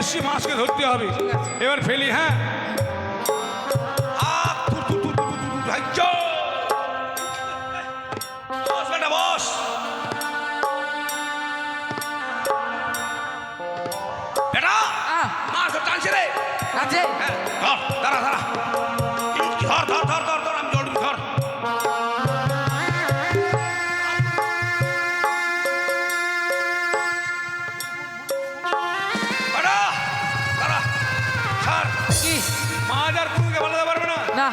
এসছি, মাছকে ধরতে হবে। এবার ফেলি। হ্যাঁ, বস। বেটা মাছ টানছে রে। আছে ধর, দাঁড়া দাঁড়া, ধর ধর ধর ধর ধর, আমি জল ধর। মাছ আর কুকুরকে পালাতে পারবে না। না,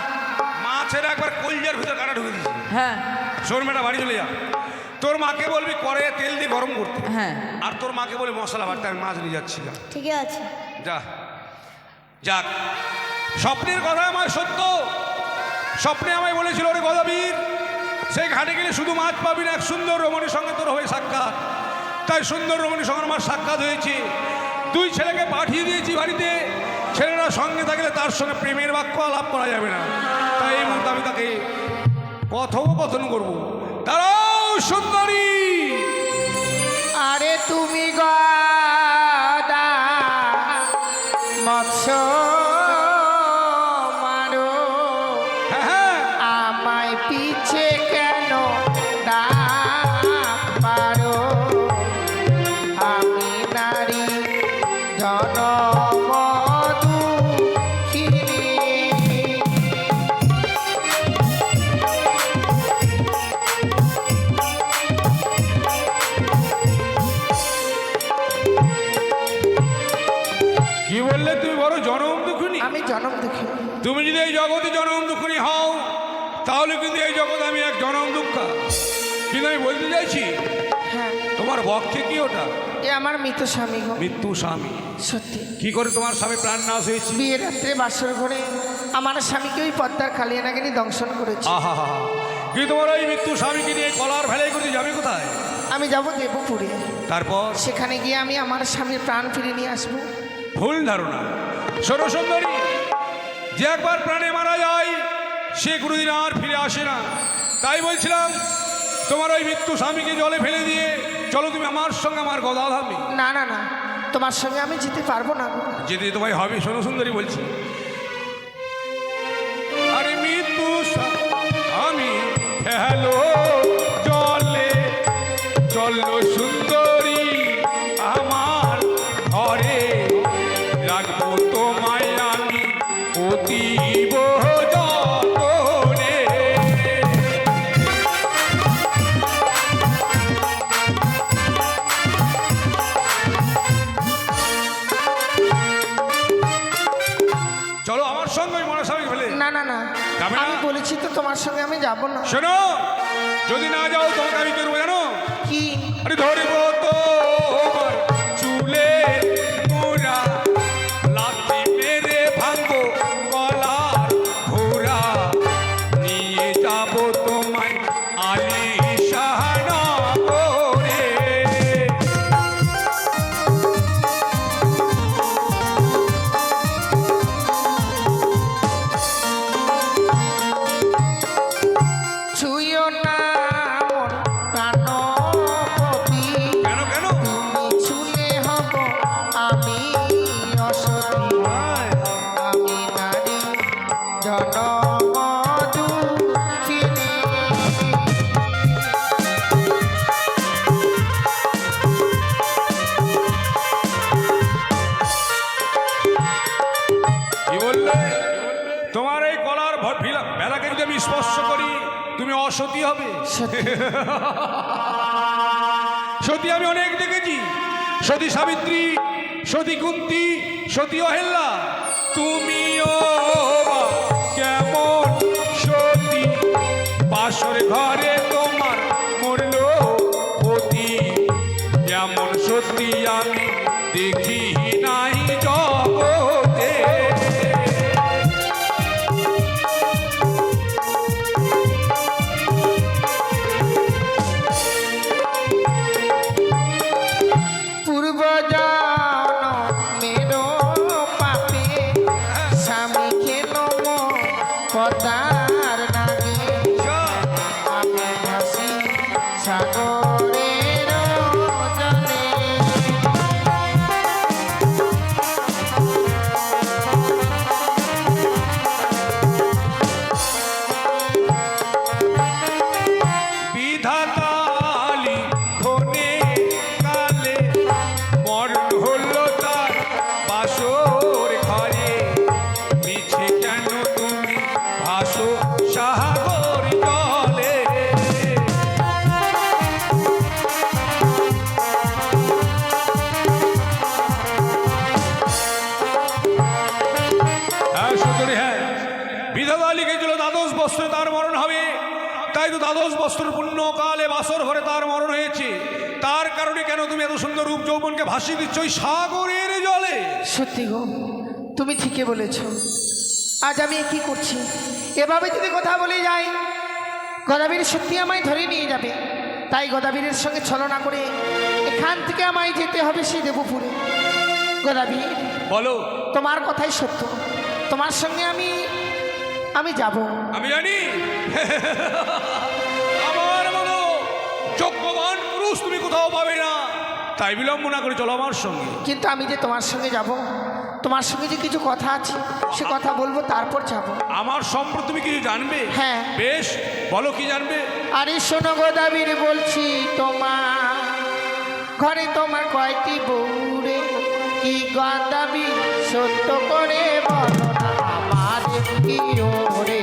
মাছের একবার কলজার ভিতর কাটা ঢুকে দিয়েছি। হ্যাঁ শোন বেটা, বাড়ি চলে যা। তোর মাকে বলবি করে তেল দিয়ে গরম করতে। হ্যাঁ, আর তোর মাকে বলে মশলা বাটতে, আমি মাছ নিয়ে যাচ্ছি। যা, ঠিক আছে। যা। যাক, স্বপ্নের কথা আমার সত্য। স্বপ্নে আমায় বলেছিল ওরে গদাবীর, সেই ঘাটে গেলে শুধু মাছ পাবি না, এক সুন্দর রমণীর সঙ্গে তোর হবে সাক্ষাৎ। তাই সুন্দর রমণীর সঙ্গে আমার সাক্ষাৎ হয়েছে। দুই ছেলেকে পাঠিয়ে দিয়েছি বাড়িতে। ছেলেরা সঙ্গে থাকলে তার সঙ্গে প্রেমের বাক্য আলাপ করা যাবে না। তাই এই মুহূর্তে আমি তাকে কথোপকথন করবো। দাঁড়াও সুন্দরী। আরে তুমি গদা মৎস্য মারো, হ্যাঁ হ্যাঁ, আমায় পিছে কেন ডাক পারো? আমি নারী জনমদুখিনী। কি বললে? তুমি বড় জনম দুঃখিনী? আমি জনম দুঃখিনী। তুমি যদি এই জগতে জনম দুঃখিনী হও, তাহলে কিন্তু এই জগতে আমি এক জনম দুঃখা। কিন্তু আমি বলতে চাইছি, হ্যাঁ, তোমার বক্ষে কি ওটা? এ আমার মৃত স্বামী গো। মৃত্যু স্বামী। সত্যি, কি করে তোমার স্বামী প্রাণ নাশ হয়েছে? বিয়ের রাত্রে বাসর ঘরে আমার স্বামীকে ওই পদ্মার কালিয়ানাগিনী দংশন করেছে। আহা হা, কি তোমার ওই মৃত্যু স্বামীকে নিয়ে কলার ভেলাই করতে যাবে কোথায়? আমি যাব দেবপুরে। তারপর সেখানে গিয়ে আমি আমার স্বামীর প্রাণ ফিরে নিয়ে আসবো। ভুল ধারণা। সরসুন্দরী, যে একবার প্রাণে মারা যায় সে কোনোদিন আর ফিরে আসে না। তাই বলছিলাম, তোমার ওই মৃত্যু স্বামীকে জলে ফেলে দিয়ে চলো তুমি আমার সঙ্গে আমার গদা ধামে। না না না, তোমার সঙ্গে আমি যেতে পারবো না গো। যেতে তোমায় হবে। শোনো সুন্দরী, বলছি, আরে মৃত্যু আমি হ্যালো জলে চলো সুন্দরী আমার ঘরে, রাখবো তোমায় আমি অতীব যতনে। চলো আমার সঙ্গে ওই মনস্বামী ফেলে। না না না, যাবে না? আমি বলেছি তো তোমার সঙ্গে আমি যাব না। শোনো, যদি না যাও তোমাকে আমি করবো জানো? কি? আরে ধরবো তোমার চুলে মোরা, লাথি মেরে ভাঙবো গলার ঘোড়া, নিয়ে যাবো তোমায় আলিশান করে। ছুঁয়ো না মন প্রাণপতি, কেন কেন? তুমি ছুঁলে হব আমি অসতী। আমি নারী জনমদুখিনী। কি বললে? তোমার এই গলার ভেলাকে যদি আমি স্পর্শ করি তুমি অসতী হবে। সত্যি, সতী আমি অনেক দেখেছি, সতী সাবিত্রী, সতী কুন্তী, সতী অহেল্লা। তুমিও বা কেমন সতী, বাসর ঘরে তোমার মরলো পতি, যেমন সতী আমি দেখি নাই জগতে। পূর্ব জন্মের পাপে স্বামীকে নম পদার নাগে, আমি ভাসি সাগরের জলে। তাই তো দ্বাদশ বস্ত্র পুণ্যকালে বাসর ঘরে তার মরণ হয়েছে। তার কারণে কেন তুমি এত সুন্দর রূপ যৌবনকে ভাসিয়ে দিচ্ছ ওই সাগরের জলে? সত্যি গো, তুমি ঠিকই বলেছ। আজ আমি কি করছি? এভাবে যদি কথা বলে যাই, গদাবীর সত্যি আমায় ধরে নিয়ে যাবে। তাই গদাবীরের সঙ্গে ছলনা করে এখান থেকে আমায় যেতে হবে সেই দেবপুরে। গদাবীর, বলো। তোমার কথাই সত্য, তোমার সঙ্গে আমি যাব। আমি জানি আমার মতো যোগ্যবান পুরুষ তুমি কোথাও পাবে না, তাই বিলম্ব না করে চলো আমার সঙ্গে। কিন্তু আমি যে তোমার সঙ্গে যাব, তোমার সঙ্গে যে কিছু কথা আছে সে কথা বলবো, তারপর যাব। আমার সম্পর্কে তুমি কিছু জানবে? হ্যাঁ। বেশ, বলো কি জানবে? আরে শোনো গদাবীর, বলছি তোমার ঘরে তোমার কয়টি বউরে? কি গদাবীর সত্য করে বলো না আমার কি ওরে?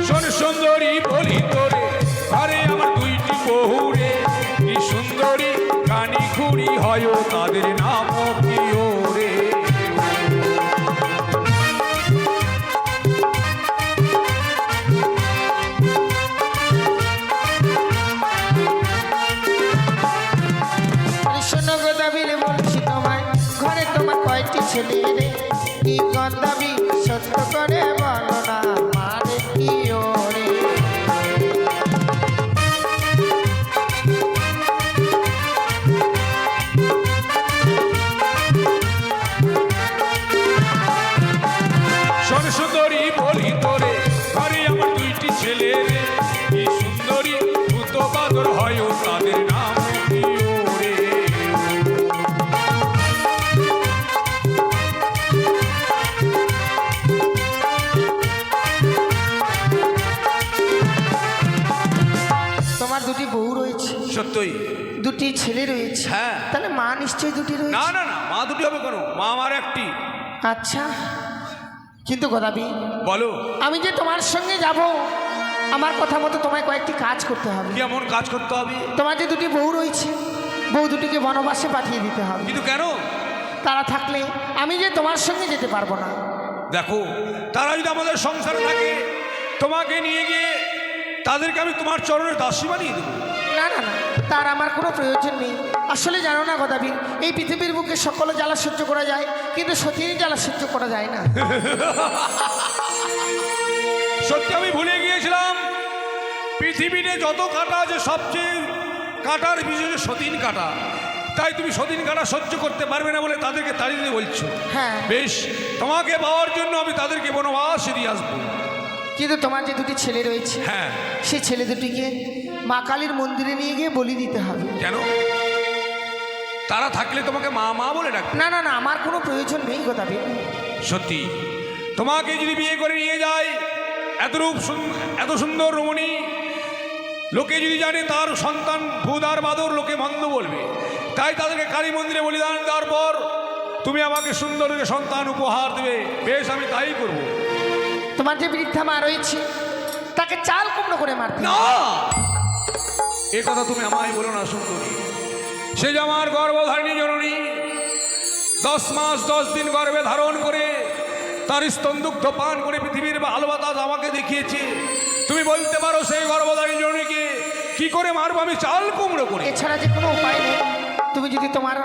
শোন সুন্দরী বলি তোরে, ঘরে আমার দুইটি বহুরে। কি সুন্দরী কানি খুঁড়ি হয় তাদের নাম কি ওরে? আরে শোনো গদাবীর, বলছি তোমার ঘরে তোমার কয়টি ছেলে রে? কি গদাবীর সত্য করে বলো না আমার কি ওরে? শোন সুন্দরী বলি তোরে, ঘরে আমার দুইটি ছেলে রে। কি সুন্দরী ভূত বাদর হয় তাদের নাম কি ওরে? তোমার দুটি বউ রয়েছে, সত্যই। দুটি ছেলে রয়েছে, হ্যাঁ। তাহলে মা নিশ্চয়ই দুটি না রয়েছে। না না, মা দুটি হবে কেন? মা আমার একটি। আচ্ছা, কিন্তু গদাবীর, বলো। আমি যে তোমার সঙ্গে যাব, আমার কথা মতো তোমায় কয়েকটি কাজ করতে হবে। কি এমন কাজ করতে হবে? তোমার যে দুটি বউ রয়েছে, বউ দুটিকে বনবাসে পাঠিয়ে দিতে হবে। কিন্তু কেন? তারা থাকলে আমি যে তোমার সঙ্গে যেতে পারবো না। দেখো, তারা যদি আমাদের সংসারে থাকে, তোমাকে নিয়ে গিয়ে তাদেরকে আমি তোমার চরণের দাসী বানিয়ে দেবো। না না না, তার আমার কোনো প্রয়োজন নেই। আসলে জানো না গদাবীর, এই পৃথিবীর বুকে সকল জ্বালা সহ্য করা যায়, কিন্তু সতীর জ্বালা সহ্য করা যায় না। সত্যি আমি ভুলে গিয়েছিলাম, পৃথিবীতে যত কাঁটা আছে সবচেয়ে কাঁটার বিশেষ সতীন কাঁটা। তাই তুমি সতীন কাঁটা সহ্য করতে পারবে না বলে তাদেরকে তাড়িয়ে দিতে বলছো। হ্যাঁ। বেশ, তোমাকে পাওয়ার জন্য আমি তাদেরকে বনবাসে দিয়ে আসবো। কিন্তু তোমার যে দুটি ছেলে রয়েছে, হ্যাঁ। সেই ছেলে দুটিকে মা কালীর মন্দিরে নিয়ে গিয়ে বলি দিতে হবে। কেন? তারা থাকলে তোমাকে মা মা বলে ডাকবে। না না না, আমার কোনো প্রয়োজন নেই গদাবীর। সত্যি, তোমাকে যদি বিয়ে করে নিয়ে যায়, এত সুন্দর রমণী, লোকে যদি জানে তার সন্তান ভূদার বাদর, লোকে মন্দ বলবে। তাই তাদেরকে কালী মন্দিরে বলিদান দেওয়ার পর তুমি আমাকে সুন্দর সন্তান উপহার দেবে। বেশ, আমি তাই করব। তোমার যে বৃদ্ধা মা রয়েছে, তাকে চাল কুমড়ো করে মারতে না, এ কথা তুমি আমায় বলো না সুন্দরী। সে যে আমার গর্ভধারিণী জননী, 10 মাস 10 দিন গর্ভে ধারণ করে তার স্তনদুগ্ধ পান করে পৃথিবীর ভালো বাতাস আমাকে দেখিয়েছে। তুমি বলতে পারো সেই গর্ভধারিণী জননীকে কি করে মারবো আমি চাল কুমড়ো করে? এছাড়া যে কোনো উপায় নেই। তুমি যদি তোমার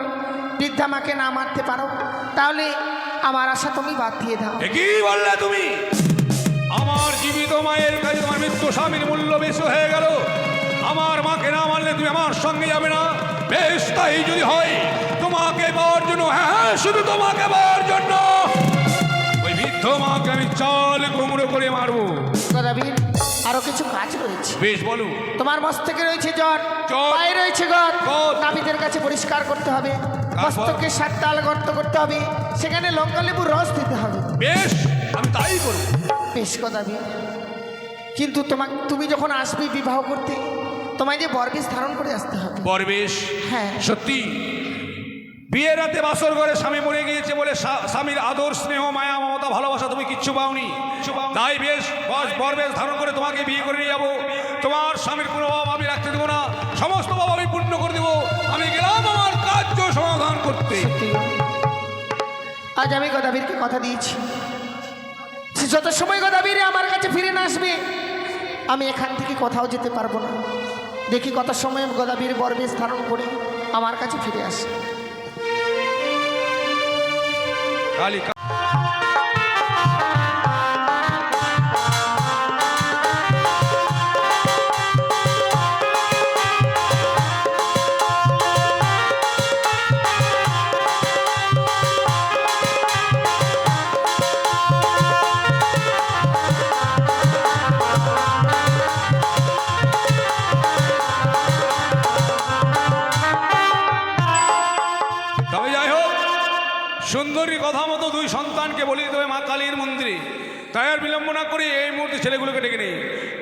বৃদ্ধা মাকে না মারতে পারো, তাহলে আমার আশা তুমি বাদ দিয়ে দাও। কি বললে তুমি? আমার জীবিত মায়ের কাছে তোমার মৃত্যু স্বামীর মূল্য বেশি হয়ে গেল। আমার মাকে না মারলে তুমি আমার সঙ্গে যাবে না। বেশ, তাই যদি হয়, তোমাকে পাওয়ার জন্য, হ্যাঁ শুধু তোমাকে পাওয়ার জন্য ওই বৃদ্ধ মাকে আমি চাল কুমড়ো করে মারবো। গদাবীর, আরো কিছু কাজ রয়েছে। বেশ, বলো। তোমার মস্তকে রয়েছে জ্বর, জ্বর। পায়ে রয়েছে গদ, গদ। নাপিতের কাছে পরিষ্কার করতে হবে। তারপর? মস্তকে 7 তাল গর্ত করতে হবে, সেখানে লঙ্কা লেবুর রস দিতে হবে। বেশ, আমি তাই করবো। বেশ গদাবীর, কিন্তু তুমি যখন আসবে বিবাহ করতে, তোমায় যে বরবেশ ধারণ করে আসতে হবে। বরবেশ? হ্যাঁ। সত্যি? বিয়ের রাতে বাসর ঘরে স্বামী মরে গিয়েছে বলে স্বামীর আদর স্নেহ মায়া মমতা ভালোবাসা তুমি কিচ্ছু পাওনি। তাই বেশ, বরবেশ ধারণ করে তোমাকে বিয়ে করে নিয়ে যাবো। তোমার স্বামীর কোনো অভাব আমি রাখতে দেবো না, সমস্ত অভাব আমি পূর্ণ করে দেবো। আমি গেলাম আমার কার্য সমাধান করতে। সত্যি আজ আমি গদাবীরকে কথা দিয়েছি, সে যত সময় গদাবীর আমার কাছে ফিরে না আসবে আমি এখান থেকে কোথাও যেতে পারবো না। দেখি কত সময় গদাবীর গর্বে ধারণ করে আমার কাছে ফিরে আসে। কালিকা সুন্দরী কথা মতো দুই সন্তানকে বলি দিতে হবে মা কালীর মন্দিরে। তাই আর বিলম্ব না করি এই মুহূর্তে ছেলেগুলোকে ডেকে নেই।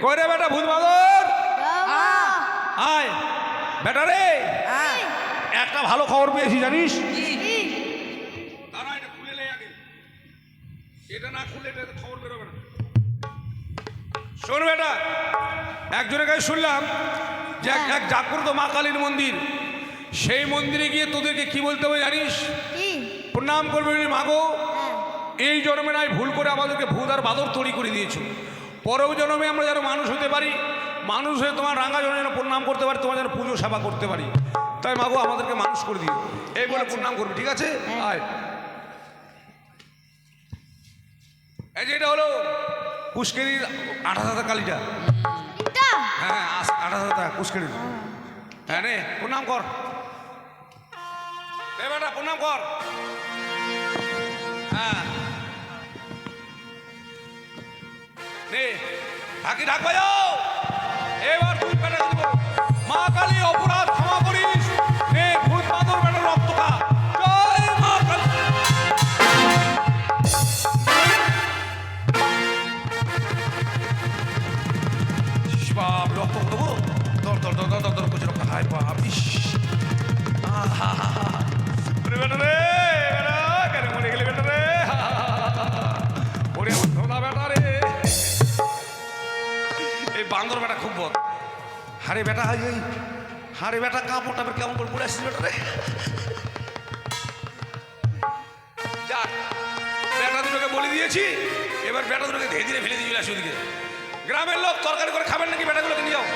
কয়রে বেটা ভূত বাদর, আয় বেটা রে, একটা ভালো খবর পেয়েছি জানিস? দাঁড়া, এটা খুলে নে আগে, এটা না খুলে এটা খবর বেরোবে না। শোন বেটা, একজনের কাছে শুনলাম যে এক জাগ্রত মা কালীর মন্দির, সেই মন্দিরে গিয়ে তোদেরকে কি বলতে হবে জানিস? প্রণাম করবে, মাগো এই জন্মে নাই ভুল করে আমাদেরকে ভূত আর বাদর তৈরি করে দিয়েছো, পরেও জন্মে আমরা যেন মানুষ হতে পারি, মানুষ হয়ে তোমার রাঙা জন্য যেন প্রণাম করতে পারি, তোমার যেন পুজো সেবা করতে পারি, তাই মাগো আমাদেরকে মানুষ করে দিও, এই বলে প্রণাম করবি, ঠিক আছে? আয়, এই যে এটা হলো পুষ্কেরির 28,000 কালীটা, হ্যাঁ 28,000 পুষ্কেরির, হ্যাঁ রে প্রণাম কর, বেটা প্রণাম কর, হ্যাঁ নে ঢাকি ঢাক বাজাও, এবার তুই বেটা দিব, মা কালী অপরাধ ক্ষমা করিস, নে ভূত বাদর বেটা রক্ত খা, জয় মা কালী। বাপ রক্ত দেবো, দর দর দর দর দর করছে রক্ত, হায় বাপ, ইস বেটা রে, বেটা কেন মরে গেলে বেটা রে, ওরে ধোদা বেটা রে, এই বান্দর বেটা খুব বদ, হারে বেটা হারে বেটা কাপড়টা কেমন করে পড়ে আসছিস বেটা রে, যাক বেটা দুটোকে বলে দিয়েছি, এবার বেটা দুটোকে ধীরে ধীরে ফেলে দিয়ে চলে আসি ওদিকে। গ্রামের লোক তরকারি করে খাবেন নাকি? বেটাগুলোকে নিয়ে যাও।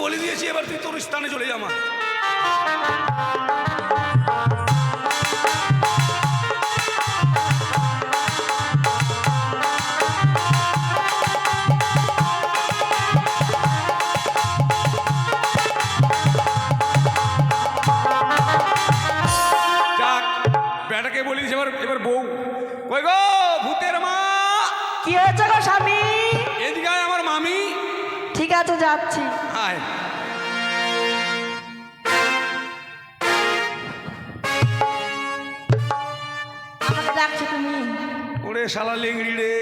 বলে দিয়েছি, এবার তুই তোর স্থানে চলে যা। মা যাক বেটাকে বলি এবার এবার বউ কই গো ভূতের মা, কি হয়েছে গো স্বামী? এদিকে আয় আমার মামি। ঠিক আছে যাচ্ছি। আয় আমাকে ডাকছো তুমি? ওরে শালা লেংড়ি রে,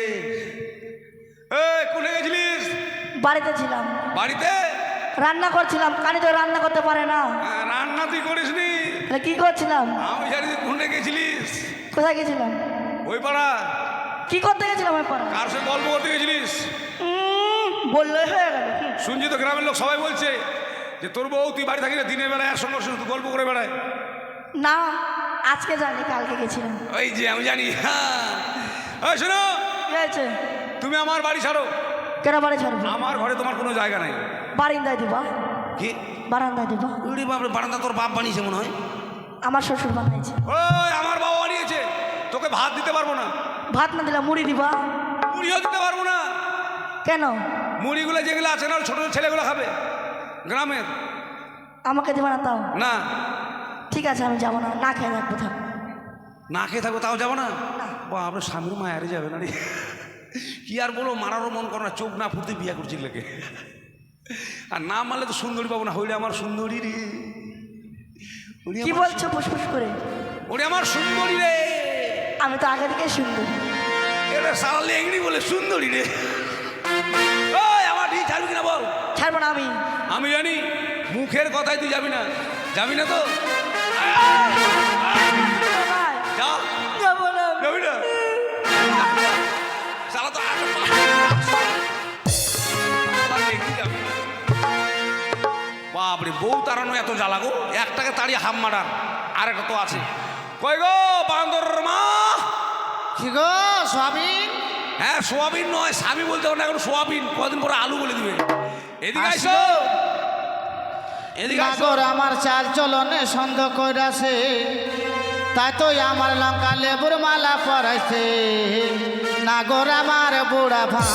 এই কোনে গেছিলিস? বাড়িতে ছিলাম। বাড়িতে রান্না করছিলাম, কানি তো রান্না করতে পারে না। রান্না তুই করিসনি? তাহলে কি করছিলাম? আমি জানি তুই কোনে গেছিলিস। কোথায় গেছিলাম? ওই পাড়া। কি করতে গেছিলাম ওই পাড়া? কার সাথে গল্প করতে গেছিলিস? বললে হয়ে গেল। শুনছি তো গ্রামের লোক সবাই বলছে যে তোর বউ তুই বাড়ি থাকি না, দিনের বেলায় একসঙ্গে শুধু গল্প করে বেড়ায়। না আজকে জানি, কালকে গেছিলাম। ওই যে আমি জানি। হ্যাঁ শোনো, কি হয়েছে? তুমি আমার বাড়ি ছাড়ো। কেন বাড়ি ছাড়বো? আমার ঘরে তোমার কোনো জায়গা নাই। বারান্দায় দিবা। কি বারান্দায় দিবা? উড়ি বাপ, বারান্দা তোর বাপ বানিয়েছে মনে হয়। আমার শ্বশুর বানিয়েছে। ওই আমার বাবা বানিয়েছে, তোকে ভাত দিতে পারবো না। ভাত না দিলে মুড়ি দিবা? মুড়িও দিতে পারবো না। কেন? মুড়িগুলো যেগুলো আছে না ছোট ছেলেগুলো খাবে গ্রামের। আমাকে দিবা না তাও? না। ঠিক আছে আমি যাবো না, না খেয়ে থাকবো। থাক না খেয়ে থাকবো তাও যাবো না? বাবা স্বামীর মায়ারে যাবে না রে। কি আর বলো, মারারও মন করে না, চোখ না ফুটতে বিয়ে করছি লেগে। আর না মারলে তো সুন্দরী পাবো না, হইলে আমার সুন্দরী রে। কি বলছো ফুসফুস করে? ওরে আমার সুন্দরী রে। আমি তো আগে থেকে সুন্দর। এটা সারা লেংড়ি বলে সুন্দরী রে। ওই আমার ঠিক ছাড়বি কিনা বল? ছাড়বো না আমি। আমি জানি মুখের কথায় তুই যাবি না, যাবি না তো? ভাই, যা, যাবো না। যাবি না? সারা তো বাপরে, বউ তাড়ানো এত জ্বালা গো, একটাকে তাড়িয়ে হাম মারার, আর একটা তো আছে। কই গো বান্দর মা? কি গো সোয়াবিন? হ্যাঁ সোয়াবিন নয়, স্বামী বলতে হবে না, এখন সোয়াবিন, কদিন পরে আলু বলে দিবে। এদিকে আইসো, এদিকে আইসো। নাগর আমার চাল চলনে সন্দেহ কইরাছে, তাই তো আমার লঙ্কা লেবুর মালা পরাইছে। নাগর আমার বুড়া ভান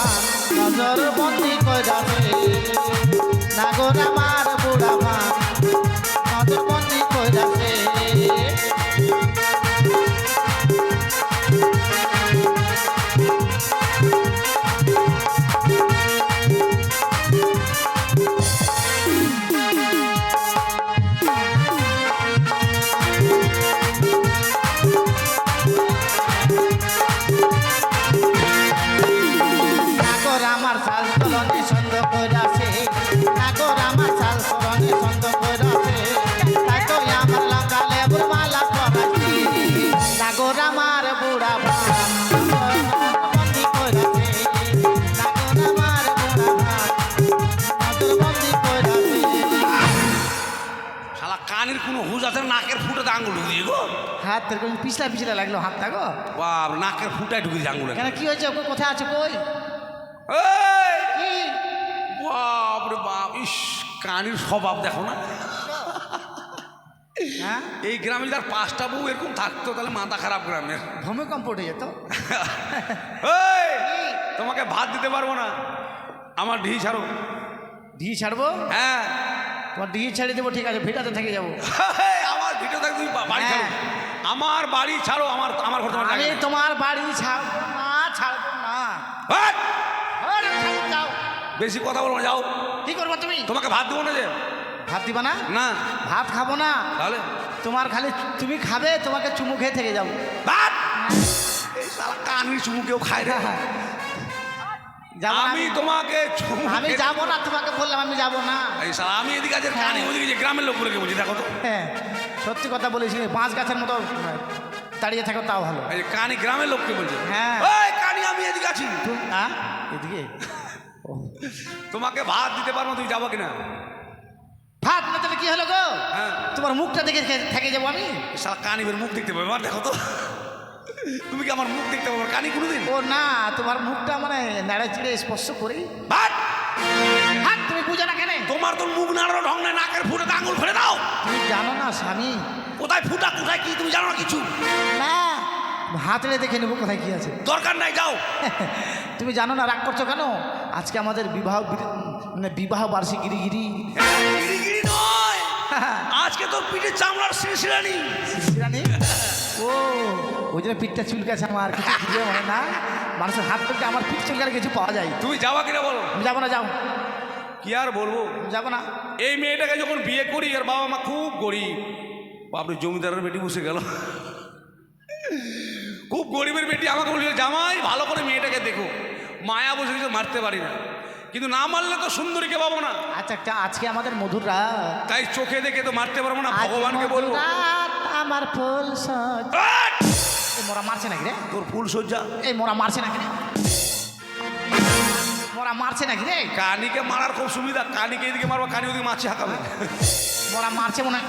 নজর বন্দি কইরাছে। নাগর আমার বুড়া ভান নজর বন্দি কইরাছে। নাগর আমার চাল চলনে সন্দেহ কইরাছে। নাগর আমার চাল চলনে সন্দেহ কইরাছে, তাই তো আমার লঙ্কা লেবুর মালা পরাইছে। নাগর আমার বুড়া ভান বন্দি কইরাছে। নাগর আমার বুড়া ভান নজর বন্দি কইরাছে। শালা কানের কোনো হুঁশ আছে না, নাকের ফুটাতে আঙুল ঢুকে দিয়ে গো। হাত এরকম পিছলা পিছলা লাগলো হাতটা গো। বাপ, নাকের ফুটায় ঢুকে দিয়ে আঙুলে। কেন কি হয়েছে? ওকে কোথায় আছে কই? এই কি? বাপ রে বাপ, ইস কানের স্বভাব দেখো না। হ্যাঁ, এই গ্রামে যার 5টা বউ এরকম থাকতো তাহলে মাথা খারাপ গ্রামের। ভূমিকম্প উঠে যেত। এই, তোমাকে ভাত দিতে পারবো না, আমার ঢি ছাড়ো। দিয়ে ছাড়বো? হ্যাঁ তোমার দিয়ে ছেড়ে দেবো, ঠিক আছে, ভিটাতে থেকে যাবো। আমার ভিডিও থাক, তুমি বাড়ি ছাড়ো। হ্যাঁ। আমার বাড়ি ছাড়ো, আমার আমার ঘর তোমার আমি জায়গা নেই। তোমার বাড়ি ছাড়বো না, ছাড়বো না। হাট! আরে, ছাড়বো না, যাও। বেশি কথা বলবো না, যাও। কি করবো তুমি? তোমাকে ভাত দেবো না যে। ভাত দিবা না? না ভাত খাবো না। তাহলে তোমার খালি তুমি খাবে, তোমাকে চুমু খেয়ে থেকে যাবো। ভাত, এই শালা কানের চুমু কেউ খায় রে। যাবো না আমি তোমাকে চুমু আমি খেতে- যাবো না, তোমাকে বললাম আমি যাবো না। এই শালা আমি এদিকে আছে, কানে ওদিকে যে গ্রামের লোকগুলোকে বলছি, দেখো তো হ্যাঁ, সত্যি কথা বলেছি, বাঁশ গাছের মতো দাঁড়িয়ে থাকো তাও ভালো। এই কানে গ্রামের লোককে বলছে। হ্যাঁ। ওই কানি, আমি এদিকে আছি। হ্যাঁ, এদিকে ও, তোমাকে ভাত দিতে পারবো, তুমি যাবো কিনা? ভাত না তাহলে কি হলো গো? হ্যাঁ। তোমার মুখটা দেখে থেকে যাবো আমি। এই শালা কানিবের মুখ দেখতে পাবে, আমার দেখো তো। তুমি কি আমার মুখ দেখতে পাবো কানি কোনোদিন? ও না, তোমার মুখটা মানে নাড়া চিড়ে স্পর্শ করি। ভাত, হাত তুমি বুঝো না কেন? তোমার তো মুখ নাড়ানো ঢং নাই, নাকের ফুটাতে আঙুল ফেলে দাও। তুমি জানো না স্বামী? কোথায় ফুটা কোথায় কি তুমি জানো না কিছু? না, হাতড়ে দেখে নেবো কোথায় কি আছে। দরকার নাই, যাও। তুমি জানো না, রাগ করছো কেন? আজকে আমাদের মানে বিবাহ বার্ষিক গিরিগিরি। গিরিগিরি নয়, আজকে তোর পিঠে চামড়ার শিরশিরানি। শিশিরানি? ও, ওই জন্য পিঠটা চুলকাছে আমার, কিছু বুঝে মনে না। মানুষের হাত থেকে আমার পিঠ চুলকালে কিছু পাওয়া যায়। তুমি যাবা কিনা বলো? আমি যাবো না, যাও। কি আর বলবো, আমি যাবো না। এই মেয়েটাকে যখন বিয়ে করি এর বাবা মা খুব গরিব। বাপরে, জমিদারের বেটি বসে গেল, খুব গরিবের বেটি। আমাকে বলছিল জামাই ভালো করে মেয়েটাকে দেখো। মায়া বসে কিছু মারতে পারি না, কিন্তু না মারলে তো সুন্দরীকে পাবো না। আচ্ছা, আজকে আমাদের মধুর রাত। তাই চোখে দেখে তো মারতে পারবো না, আজ ভগবানকে বলবো। মধুর রাত, আমার ফুল সজ। আট! এই মোরা মারছে নাকি রে? তোর ফুল সজ্জা। এই মোরা মারছে নাকি রে? মোরা মারছে নাকি রে? কানিকে মারার খুব সুবিধা, কানিকে এদিকে মারবো, কানি ওদিকে মাছি হাঁকাবে। মোরা মারছে মনে হয়।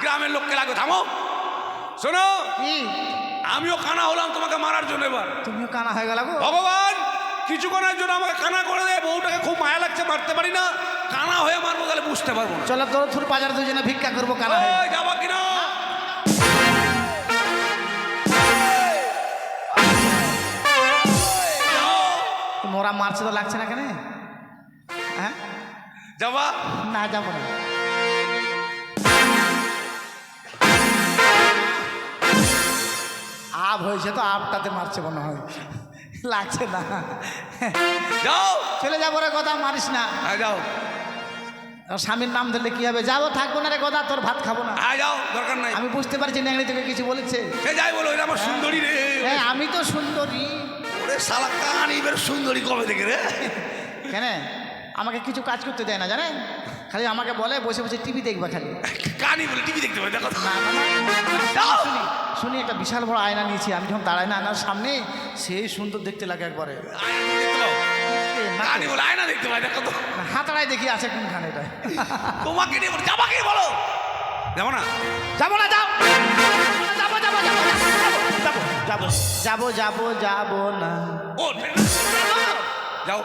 গ্রামের লোককে লাগবে, থামো। শোনো, কি? আমিও কানা হলাম তোমাকে মারার জন্য। এবার তুমিও কানা হয়ে গেল গো। ভগবান কিছুক্ষণের জন্য আমাকে কানা করে দেয়, বউটাকে খুব মায়া লাগছে, মারতে পারি না। কানা হয়ে মারবো, তাহলে বুঝতে পারবো না। চলো দৌড়থুর বাজার দুজনে ভিক্ষা করবো কানা হয়ে। ওই, যাবা কিনা? মোরা মারছে তো লাগছে না কেন? হ্যাঁ, যাবা? না যাবো না। আপ হয়েছে তো আপটাতে মারছে মনে হয়, লাগছে না। যাও চলে যাবো রে, কথা মারিস না। হ্যাঁ যাও, আর স্বামীর নাম ধরলে কি হবে? যাবো, থাকবো না রে কথা, তোর ভাত খাবো না। হ্যাঁ যাও, দরকার নাই। আমি বুঝতে পারছি ন্যাংড়ি তোকে কিছু বলেছে। সে যাই বলো, এটা আমার সুন্দরী রে। হ্যাঁ আমি তো সুন্দরী। ওরে শালা কান এবার সুন্দরী কবে থেকে রে? কেন আমাকে কিছু কাজ করতে দেয় না জানেন, খালি আমাকে বলে বসে বসে টিভি দেখবা খালি। কানই বলে টিভি দেখতে পাই, দেখো। না না না, শুনি শুনি একটা বিশাল বড় আয়না নিয়েছি আমি, যখন দাঁড়ায় না আয়নার সামনে সেই সুন্দর দেখতে লাগে একবারে। কানই বলে আয়না দেখতে পাই, দেখো তো। হাতাড়ায় দেখি আছে কোনখানে এটা। তোমাকে নিয়ে বলো, যাবা কি বলো? যাবো না, যাবো না, যাও যাবো যাবো যাবো যাবো যাবো যাবো যাবো যাবো না। ও যাও।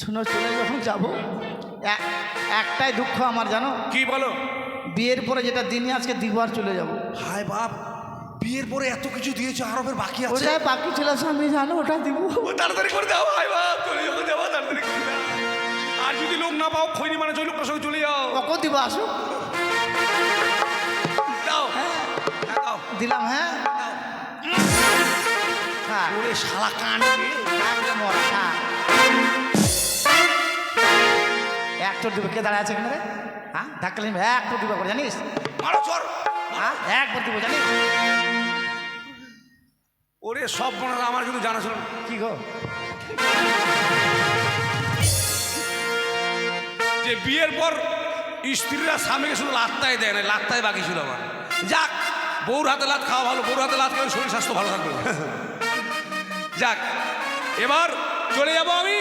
শুনো, চলে যখন যাবো একটাই দুঃখ আমার জানো, কি বলো? বিয়ের পরে যেটা দিনই আজকে দিবার চলে যাবো। হায় বাপ, বিয়ের পরে এত কিছু দিয়েছো, আরবের বাকি আছে। ওটা বাকি ছিল স্বামী জানো, ওটা দিব। ও তাড়াতাড়ি করে দাও, হায় বাপ, চলে যাবো, যাবো তাড়াতাড়ি করে দাও। আর যদি লোক না পাও, খৈনি মানে ওই লোকটার সঙ্গে চলে যাও। কখন দিব আসো? দাও, হ্যাঁ দাও, দিলাম। হ্যাঁ হ্যাঁ ওরে শালা কান রে। এক তোর দিব, কে দাঁড়ায় আছে এখানে রে? হ্যাঁ ধাক্কা নিবি, এক তোর দিব করে জানিস? মারো চর। হ্যাঁ একবার দিব জানিস? ওরে সব বোনেরা আমার কিন্তু জানা ছিল না। কি গো? যে বিয়ের পর স্ত্রীরা স্বামীকে শুধু লাত্তাই দেয় না, লাত্তাই বাকি ছিল আমার। যাক, বউর হাতে লাত খাওয়া ভালো, বউর হাতে লাত খেলে শরীর স্বাস্থ্য ভালো থাকবে। যাক, এবার চলে যাব আমি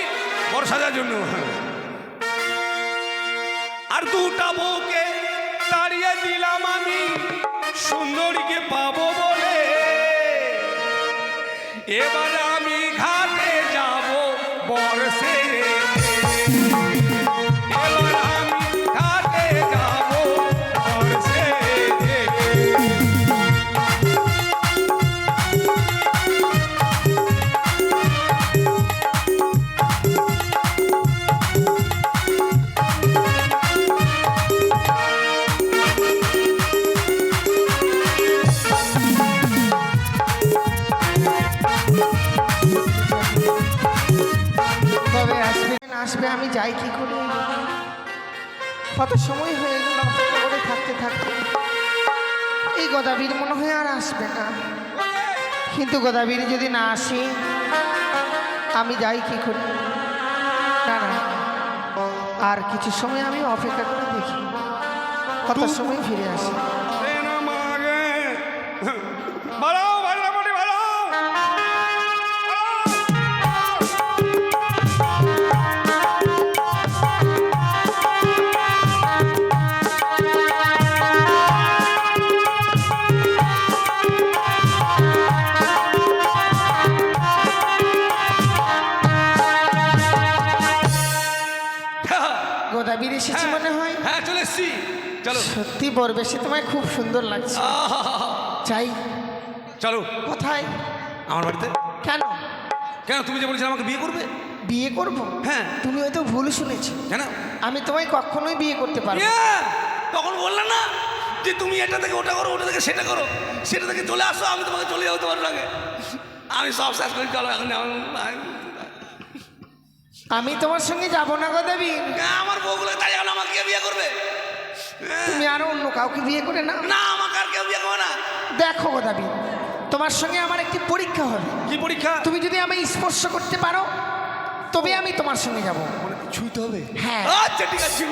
বর সাজার জন্য। আর দুটা বউকে তাড়িয়ে দিলাম আমি সুন্দরীকে পাবো বলে। এবার আমি ঘাটে যাব বর্ষে, এবার আমি ঘাটে যাব বর্ষে। কবে আসবে না আসবে, আমি যাই কি করে? কত সময় হয়ে গেল অপেক্ষা করে থাকতে থাকতে। এই গদাবীর মনে হয় আর আসবে না, কিন্তু গদাবীর যদি না আসে আমি যাই কি করে? না না, আর কিছু সময় আমি অপেক্ষা করে দেখি কত সময় ফিরে আসে। বাড়াও, বাড়াও, বাড়াও। গদাবীর এসেছি মনে হয়। হ্যাঁ চলে এসছি, চলো। সত্যি বরবেশে তোমায় খুব সুন্দর লাগছে। চাই চলো। কোথায়? আমার বাড়িতে। কেন? কেন, তুমি যে বলেছিলে আমাকে বিয়ে করবে? বিয়ে করব? হ্যাঁ। তুমি হয়তো ভুল শুনেছো, কেন? আমি তোমায় কখনোই বিয়ে করতে পারবো না। তখন বললাম না যে তুমি এটা থেকে ওটা করো, ওটা থেকে সেটা করো, সেটা থেকে চলে আসো, আমি তোমাকে চলে যাবো তোমার সঙ্গে। আমি সব শেষ করি, চলো এখন। আমি তোমার সঙ্গে যাব না গদাবী। আমার বউগুলো তাই এখন আমাকে কে বিয়ে করবে? তুমি আরো অন্য কাউকে বিয়ে করে না। না, আমাকে আর কেউ বিয়ে করবে না। দেখো গদাবী, তোমার সঙ্গে আমার একটি পরীক্ষা হবে। কি পরীক্ষা? তুমি যদি আমায় স্পর্শ করতে পারো তবে আমি তোমার সঙ্গে যাব। ছুঁইতে হবে? হ্যাঁ। আচ্ছা ঠিক আছে,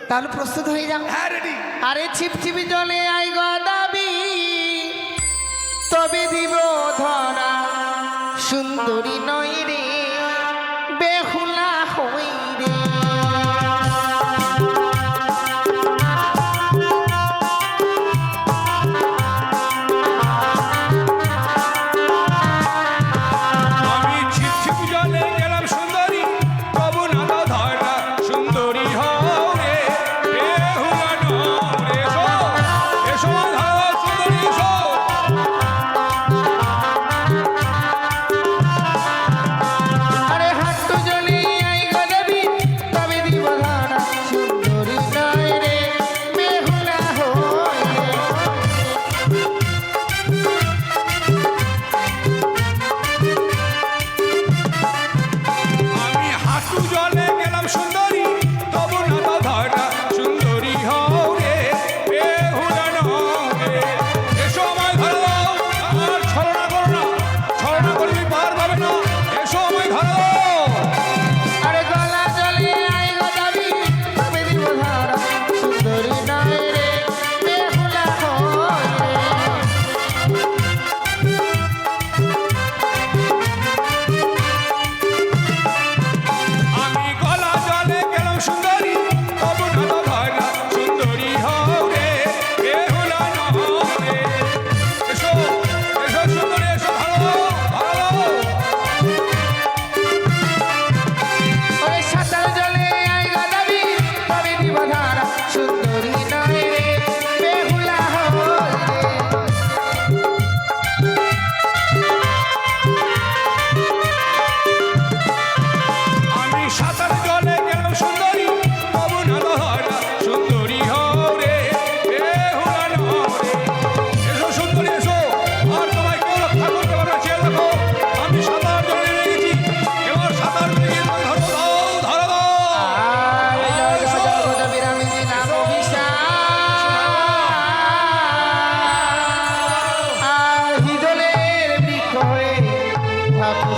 তাহলে প্রস্তুত হয়ে যাও। হ্যাঁ রেডি। আরে ছিপছিপি জলে আই গদাবী, তবে দিব ধরা, সুন্দরী নই রে, বেহুলা হই রে। আমি ছিপ ছিপ জলে গেলাম সুন্দরী, তবু না তো ধরা, সুন্দরী হও রে, বেহুলা নও রে। এসো, এসো ধরা, সুন্দরী এসো।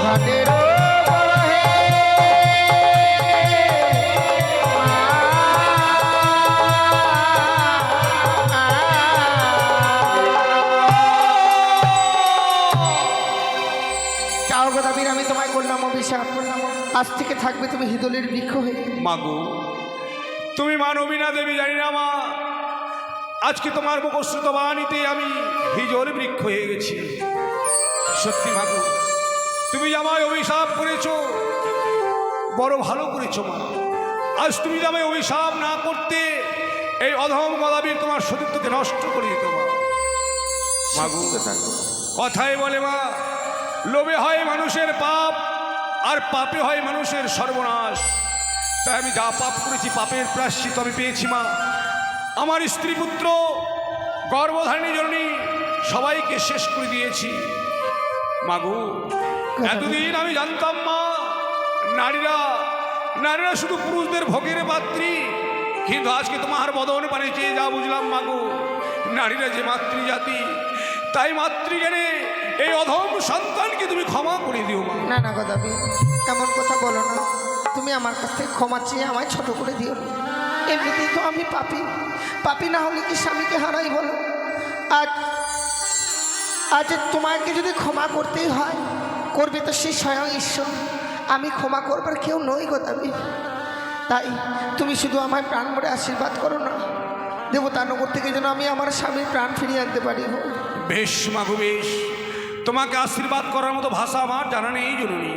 প্রাণেরও বড় হে চাও গোদাবীর, আমি তোমায় করলাম অভিশাপ, আজ থেকে থাকবে তুমি হিদলের বৃক্ষ হয়ে। মাগো, তুমি মানবী না দেবী জানি না মা, আজকে তোমার মুখশ্রুত বাণীতে আমি হিজল বৃক্ষ হয়ে গেছি। সত্যি মাগো, তুমি যে আমায় অভিশাপ করেছো বড় ভালো করেছো মা। আজ তুমি যে আমায় অভিশাপ না করতে এই অধম গদাবীর তোমার সতীত্বকে নষ্ট করে দিত মা। মাগো, কথায় বলে মা, লোভে হয় মানুষের পাপ আর পাপে হয় মানুষের সর্বনাশ। তাই আমি যা পাপ করেছি পাপের প্রায়শ্চিত্ত আমি পেয়েছি মা। আমার স্ত্রী পুত্র গর্ভধারিণী জননী সবাইকে শেষ করে দিয়েছি মাগো। এতদিন আমি জানতাম মা, নারীরা নারীরা শুধু পুরুষদের ভোগের পাত্রী, কিন্তু আজকে তোমার বদন পানে চেয়ে যা বুঝলাম মাগো, নারীরা যে মাতৃজাতি। তাই মাতৃজ্ঞানে এই অধম সন্তানকে তুমি ক্ষমা করে দিও মা। না না গোদাবী, এমন কথা বলো না। তুমি আমার কাছ থেকে ক্ষমা চেয়ে আমায় ছোট করে দিও না। এমনিতেই তো আমি পাপী, পাপী না হলে কি স্বামীকে হারাই বলো? আজ আজ তোমাকে যদি ক্ষমা করতেই হয়, করবে তো সেই স্বয়ং ঈশ্বর। আমি ক্ষমা করবার কেউ নই গোদাবী। তাই তুমি শুধু আমায় প্রাণ ভরে আশীর্বাদ করো না, দেবতানগর থেকে যেন আমি আমার স্বামীর প্রাণ ফিরিয়ে আনতে পারি। বেশ মাগো বেশ, তোমাকে আশীর্বাদ করার মতো ভাষা আমার জানা নেই জননী।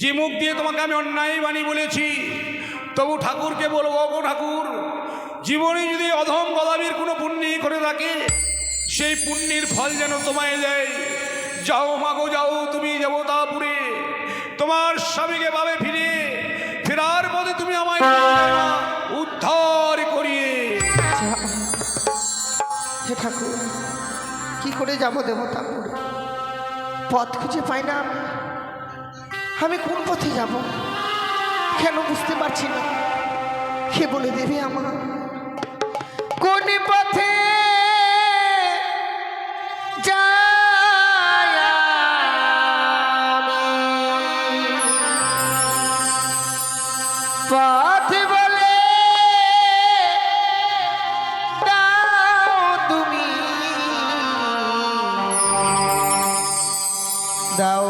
যে মুখ দিয়ে তোমাকে আমি অন্যায় বাণী বলেছি, তবু ঠাকুরকে বলবো, গো ঠাকুর, জীবনে যদি অধম গদাবীর কোনো পুণ্যি করে থাকে, সেই পুণ্যের ফল যেন তোমায় দেয়। যাও মাগো যাও, তুমি দেবতাপুরে তোমার স্বামীকে পাবে ফিরে। ফেরার পথে তুমি আমায় উদ্ধার করিয়ে। হে ঠাকুর, কি করে যাব দেবতাপুরে? পথ খুঁজে পাই না আমি। আমি কোন পথে যাব কেন বুঝতে পারছি না। কে বলে দেবে আমার কোন পথে যাই আমি? পথ বলে দাও তুমি, দাও